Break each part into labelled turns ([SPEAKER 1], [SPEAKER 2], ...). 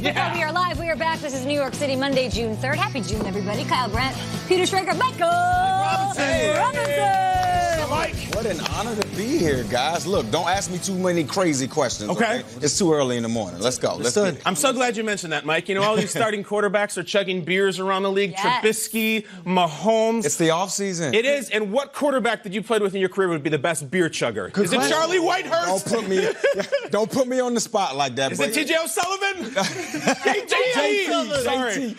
[SPEAKER 1] Before we are live, we are back. This is New York City, Monday, June 3rd. Happy June, everybody. Kyle Brandt, Peter Schrager, Michael Robinson.
[SPEAKER 2] Mike.
[SPEAKER 3] What an honor to be here, guys. Look, don't ask me too many crazy questions. Okay. It's too early in the morning. Let's go.
[SPEAKER 2] I'm so glad you mentioned that, Mike. You know, all these starting quarterbacks are chugging beers around the league.
[SPEAKER 1] Yes.
[SPEAKER 2] Trubisky, Mahomes.
[SPEAKER 3] It's the offseason.
[SPEAKER 2] It is. And what quarterback that you played with in your career would be the best beer chugger? Is it Charlie Whitehurst?
[SPEAKER 3] Don't put me on the spot like that.
[SPEAKER 2] Is it T.J. O'Sullivan? JT. Sorry.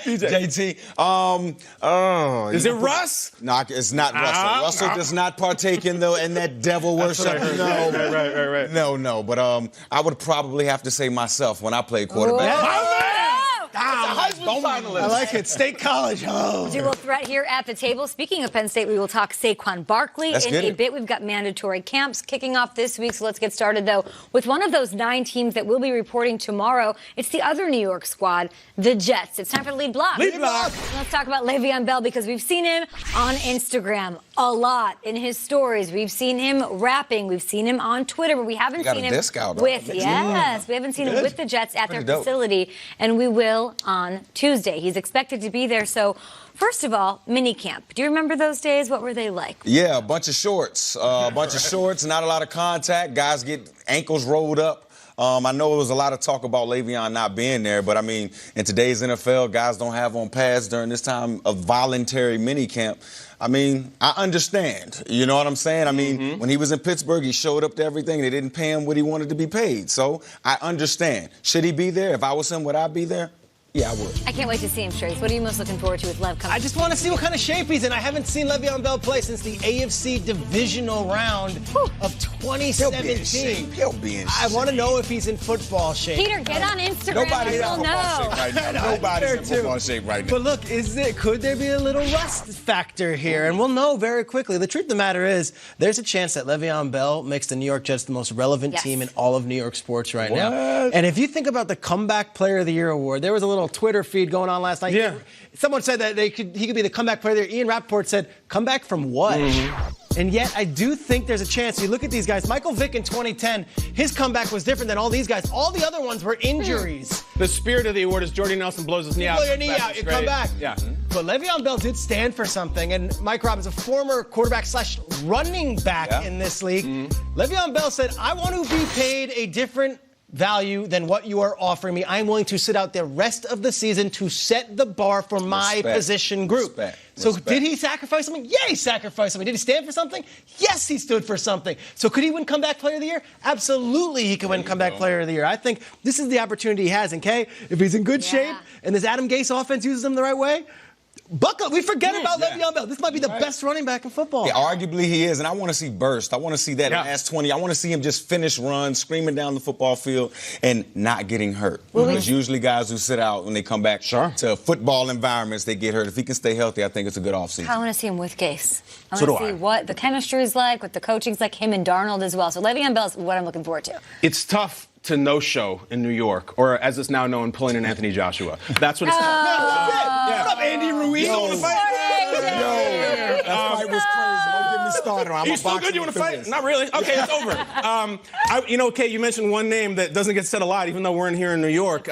[SPEAKER 3] JT.
[SPEAKER 2] Is it Russ?
[SPEAKER 3] No, it's not Russell. Russell does not partake in that devil worship.
[SPEAKER 2] Right.
[SPEAKER 3] No. But I would probably have to say myself when I played quarterback.
[SPEAKER 2] Finalist.
[SPEAKER 4] I like it. State College.
[SPEAKER 1] Dual threat here at the table. Speaking of Penn State, we will talk Saquon Barkley in a bit. We've got mandatory camps kicking off this week, so let's get started, though, with one of those 9 teams that will be reporting tomorrow. It's the other New York squad, the Jets. It's time for Lead Block.
[SPEAKER 2] Lead Block.
[SPEAKER 1] Let's talk about Le'Veon Bell, because we've seen him on Instagram a lot in his stories. We've seen him rapping. We've seen him on Twitter, but we haven't seen him with, we haven't seen him with the Jets at their facility, and we will on Tuesday. He's expected to be there. So, first of all, minicamp. Do you remember those days? What were they like?
[SPEAKER 3] Yeah, a bunch of shorts. Not a lot of contact. Guys get ankles rolled up. I know there was a lot of talk about Le'Veon not being there, but, I mean, in today's NFL, guys don't have on pads during this time of voluntary minicamp. I mean, I understand. You know what I'm saying? I mean, when he was in Pittsburgh, he showed up to everything. They didn't pay him what he wanted to be paid. So I understand. Should he be there? If I was him, would I be there? Yeah, I would.
[SPEAKER 1] I can't wait to see him, Trace. What are you most looking forward to with Lev coming?
[SPEAKER 4] I just want to see what kind of shape he's in. I haven't seen Le'Veon Bell play since the AFC divisional round of 2017.
[SPEAKER 3] He'll be in shape.
[SPEAKER 4] I want to know if he's in football shape.
[SPEAKER 1] Peter, get on Instagram.
[SPEAKER 3] Nobody's in football shape right now. Nobody's in football shape right now.
[SPEAKER 4] But look, could there be a little rust factor here? And we'll know very quickly. The truth of the matter is, there's a chance that Le'Veon Bell makes the New York Jets the most relevant team in all of New York sports right now. And if you think about the Comeback Player of the Year award, there was a little Twitter feed going on last night.
[SPEAKER 2] Yeah.
[SPEAKER 4] Someone said that he could be the Comeback Player of the Year. Ian Rappaport said, comeback from what? And yet, I do think there's a chance. You look at these guys. Michael Vick in 2010, his comeback was different than all these guys. All the other ones were injuries.
[SPEAKER 2] The spirit of the award is Jordy Nelson blows his knee out.
[SPEAKER 4] Blow your knee out, you come back.
[SPEAKER 2] Yeah.
[SPEAKER 4] But Le'Veon Bell did stand for something. And Mike Robbins, a former quarterback/running back in this league, Le'Veon Bell said, I want to be paid a different value than what you are offering me. I'm willing to sit out the rest of the season to set the bar for my position group. So did he sacrifice something? Yeah, he sacrificed something. Did he stand for something? Yes, he stood for something. So could he win Comeback Player of the Year? Absolutely, he could win Comeback Player of the Year. I think this is the opportunity he has. And Kay, if he's in good shape and this Adam Gase offense uses him the right way, buckle. We forget about Le'Veon Bell. This might be the best running back in football.
[SPEAKER 3] Yeah, arguably he is, and I want to see burst. I want to see that last 20. I want to see him just finish runs, screaming down the football field, and not getting hurt. Because usually guys who sit out when they come back to football environments, they get hurt. If he can stay healthy, I think it's a good offseason.
[SPEAKER 1] I want to see him with Gase. I want to see what the chemistry is like, what the coaching's like, him and Darnold as well. So Le'Veon Bell is what I'm looking forward to.
[SPEAKER 2] It's tough to no-show in New York, or as it's now known, pulling an Anthony Joshua. That's what it's
[SPEAKER 4] What up, Andy Ruiz?
[SPEAKER 3] That fight was crazy. Don't get me started. I'm
[SPEAKER 2] you still good? You want to fight? Not really. Okay, it's over. Kate, you mentioned one name that doesn't get said a lot, even though we're in here in New York.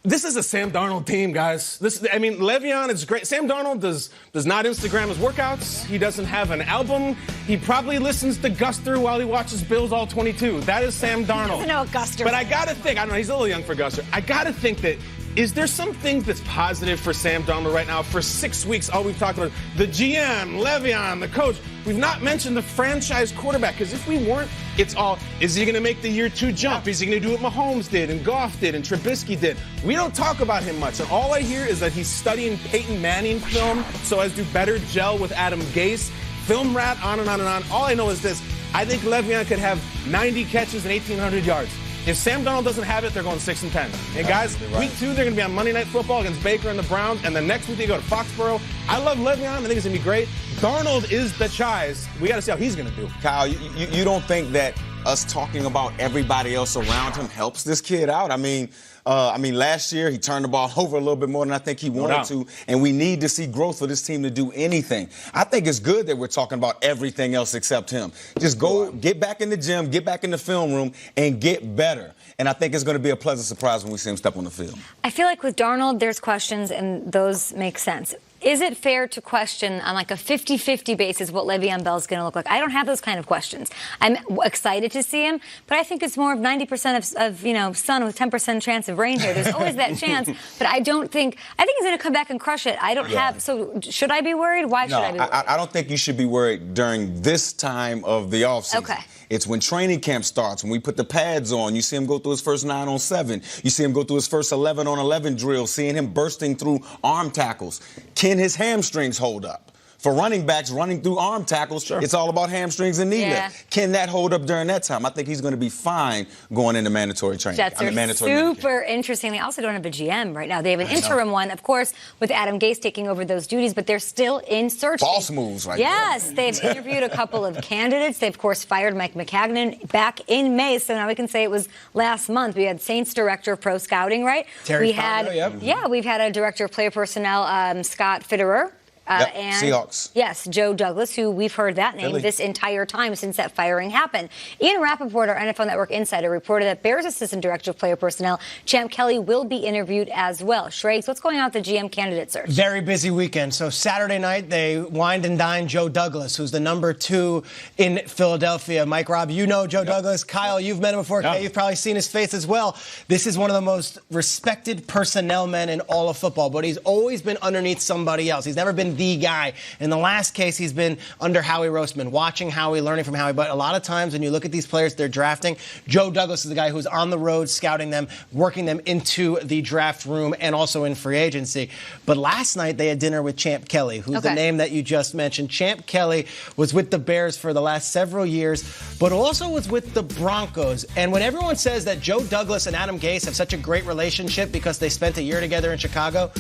[SPEAKER 2] This is a Sam Darnold team, guys. Le'Veon is great. Sam Darnold does not Instagram his workouts. He doesn't have an album. He probably listens to Guster while he watches Bills All 22. That is Sam Darnold.
[SPEAKER 1] He doesn't know what Guster.
[SPEAKER 2] But I got to think, I don't know, he's a little young for Guster. I got to think that, is there something that's positive for Sam Darnold right now? For 6 weeks, all we've talked about, the GM, Le'Veon, the coach. We've not mentioned the franchise quarterback, because if we weren't, it's all, is he going to make the year 2 jump? Is he going to do what Mahomes did and Goff did and Trubisky did? We don't talk about him much, and all I hear is that he's studying Peyton Manning film so as to better gel with Adam Gase. Film rat, on and on and on. All I know is this. I think Le'Veon could have 90 catches and 1,800 yards. If Sam Darnold doesn't have it, they're going 6-10. And guys, week 2, they're going to be on Monday Night Football against Baker and the Browns. And the next week, they go to Foxborough. I love Le'Veon. I think it's going to be great. Darnold is the Chize. We got to see how he's going to do.
[SPEAKER 3] Kyle, you don't think that us talking about everybody else around him helps this kid out. I mean, last year he turned the ball over a little bit more than I think he wanted to, and we need to see growth for this team to do anything. I think it's good that we're talking about everything else except him. Just go, get back in the gym, get back in the film room, and get better. And I think it's going to be a pleasant surprise when we see him step on the field.
[SPEAKER 1] I feel like with Darnold, there's questions, and those make sense. Is it fair to question on like a 50-50 basis what Le'Veon Bell's going to look like? I don't have those kind of questions. I'm excited to see him, but I think it's more of 90% of sun with 10% chance of rain here. There's always that chance, but I think he's going to come back and crush it. I don't have, so should I be worried? Why should I be worried?
[SPEAKER 3] I don't think you should be worried during this time of the offseason.
[SPEAKER 1] Okay.
[SPEAKER 3] It's when training camp starts, when we put the pads on. You see him go through his first 9-on-7. You see him go through his first 11-on-11 drill, seeing him bursting through arm tackles. Can his hamstrings hold up? For running backs running through arm tackles, it's all about hamstrings and knee lift. Can that hold up during that time? I think he's going to be fine going into mandatory training.
[SPEAKER 1] Jets are super interesting. They also don't have a GM right now. They have an interim one, of course, with Adam Gase taking over those duties, but they're still in search.
[SPEAKER 3] Boss moves right there.
[SPEAKER 1] Yes, they've interviewed a couple of candidates. They, of course, fired Mike McCagnon back in May, so now we can say it was last month. We had Saints director of pro scouting, right?
[SPEAKER 4] Terry Fonda,
[SPEAKER 1] we've had a director of player personnel, Scott Fitterer. And
[SPEAKER 3] Seahawks.
[SPEAKER 1] Yes, Joe Douglas, who we've heard that name this entire time since that firing happened. Ian Rappaport, our NFL Network insider, reported that Bears assistant director of player personnel, Champ Kelly, will be interviewed as well. Shregs, what's going on with the GM candidate search?
[SPEAKER 4] Very busy weekend. So Saturday night, they wined and dined Joe Douglas, who's the number 2 in Philadelphia. Mike, Rob, you know Joe Douglas. Kyle, you've met him before. Kay, you've probably seen his face as well. This is one of the most respected personnel men in all of football, but he's always been underneath somebody else. He's never been the guy. In the last case, he's been under Howie Roseman, watching Howie, learning from Howie. But a lot of times when you look at these players they're drafting, Joe Douglas is the guy who's on the road scouting them, working them into the draft room and also in free agency. But last night they had dinner with Champ Kelly, who's the name that you just mentioned. Champ Kelly was with the Bears for the last several years, but also was with the Broncos. And when everyone says that Joe Douglas and Adam Gase have such a great relationship because they spent a year together in Chicago,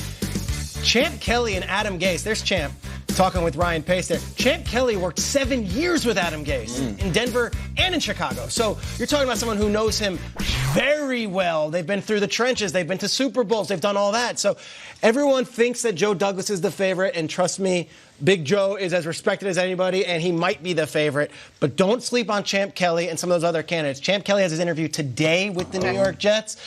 [SPEAKER 4] Champ Kelly and Adam Gase, there's Champ talking with Ryan Pace there. Champ Kelly worked 7 years with Adam Gase in Denver and in Chicago. So you're talking about someone who knows him very well. They've been through the trenches. They've been to Super Bowls. They've done all that. So everyone thinks that Joe Douglas is the favorite, and trust me, Big Joe is as respected as anybody, and he might be the favorite. But don't sleep on Champ Kelly and some of those other candidates. Champ Kelly has his interview today with the New York Jets.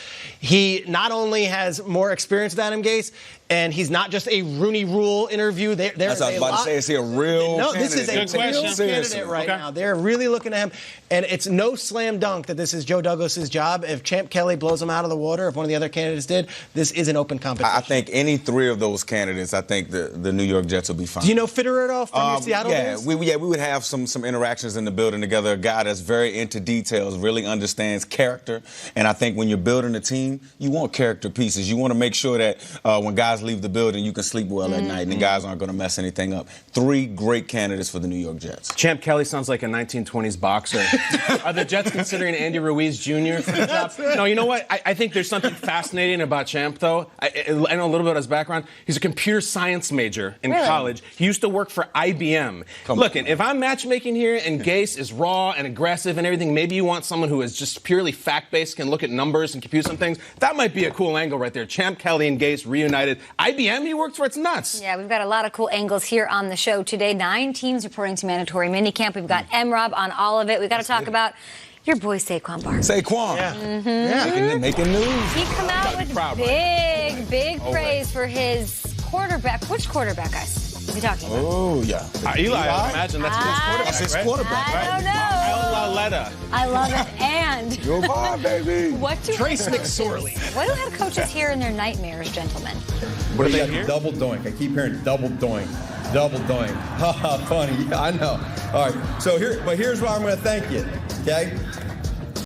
[SPEAKER 4] He not only has more experience with Adam Gase, and he's not just a Rooney Rule interview. That's
[SPEAKER 3] what I was about to say. Is he a real
[SPEAKER 4] No, this is a real candidate right now. They're really looking at him, and it's no slam dunk that this is Joe Douglas's job. If Champ Kelly blows him out of the water, if one of the other candidates did, this is an open competition.
[SPEAKER 3] I think any 3 of those candidates, I think the New York Jets will be fine.
[SPEAKER 4] Do you know Fitterer at all from your Seattle days?
[SPEAKER 3] We would have some interactions in the building together. A guy that's very into details, really understands character, and I think when you're building a team, you want character pieces. You want to make sure that when guys leave the building, you can sleep well at night, and the guys aren't going to mess anything up. 3 great candidates for the New York Jets.
[SPEAKER 2] Champ Kelly sounds like a 1920s boxer. Are the Jets considering Andy Ruiz Jr. for the job? No, you know what? I think there's something fascinating about Champ, though. I know a little bit about his background. He's a computer science major in college. He used to work for IBM. Look, if I'm matchmaking here and Gase is raw and aggressive and everything, maybe you want someone who is just purely fact-based, can look at numbers and compute some things. That might be a cool angle right there. Champ Kelly and Gase reunited. IBM he worked for, it's nuts.
[SPEAKER 1] Yeah, we've got a lot of cool angles here on the show today. 9 teams reporting to mandatory minicamp. We've got M-Rob on all of it. We've got to talk about your boy Saquon Barkley.
[SPEAKER 3] Saquon. Making news.
[SPEAKER 1] He come out with big praise for his quarterback. Which quarterback, guys? Is he talking about?
[SPEAKER 3] Oh, yeah.
[SPEAKER 2] Eli, I imagine that's his quarterback.
[SPEAKER 3] That's his quarterback,
[SPEAKER 1] I don't know. I love it. And
[SPEAKER 3] go on, baby.
[SPEAKER 4] Trace McSorley.
[SPEAKER 1] What do head coaches hear in their nightmares, gentlemen?
[SPEAKER 5] What do they hear? Double doink. I keep hearing double doink. Double doink. Haha, funny. Yeah, I know. All right. So here's why I'm going to thank you. Okay?